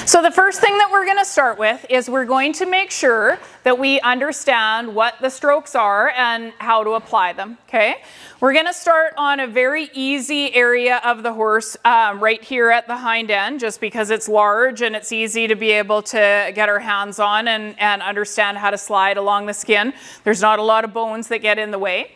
So the first thing that we're going to start with is we're going to make sure that we understand what the strokes are and how to apply them, okay? We're going to start on a very easy area of the horse right here at the hind end, just because it's large and it's easy to be able to get our hands on and understand how to slide along the skin. There's not a lot of bones that get in the way.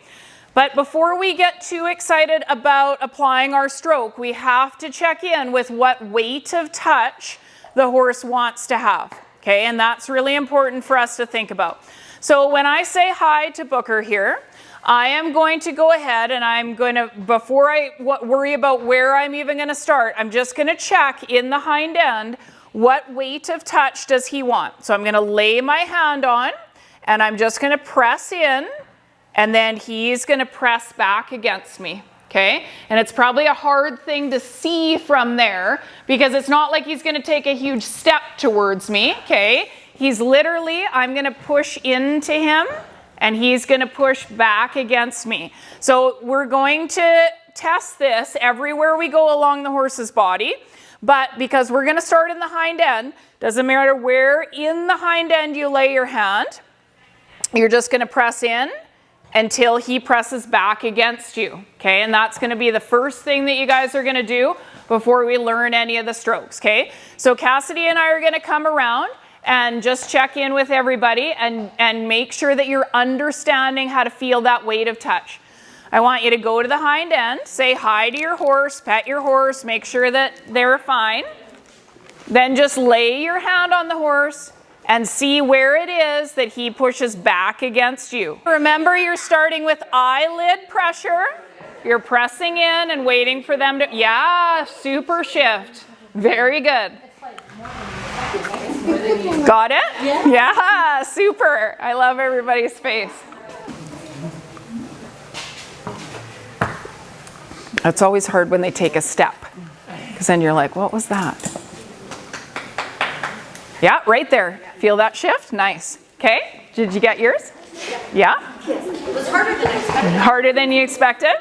But before we get too excited about applying our stroke, we have to check in with what weight of touch the horse wants to have, okay? And that's really important for us to think about. So when I say hi to Booker here, I am going to go ahead and I'm going to, before I worry about where I'm even going to start, I'm just going to check in the hind end, what weight of touch does he want? So I'm going to lay my hand on and I'm just going to press in, and then he's going to press back against me. Okay, and it's probably a hard thing to see from there because it's not like he's going to take a huge step towards me, okay? He's literally, I'm going to push into him and he's going to push back against me. So we're going to test this everywhere we go along the horse's body, but because we're going to start in the hind end, doesn't matter where in the hind end you lay your hand, you're just going to press in until he presses back against you, okay? And that's going to be the first thing that you guys are going to do before we learn any of the strokes, okay? So Cassidy and I are going to come around and just check in with everybody and make sure that you're understanding how to feel that weight of touch. I want you to go to the hind end, say hi to your horse, pet your horse, make sure that they're fine. Then just lay your hand on the horse and see where it is that he pushes back against you. Remember, you're starting with eyelid pressure. You're pressing in and waiting for them to, yeah, super shift. Very good. Got it? Yeah, super. I love everybody's face. It's always hard when they take a step, because then you're like, what was that? Yeah, right there. Feel that shift? Nice. Okay, did you get yours? Yeah? Yes. It was harder than I expected. Harder than you expected?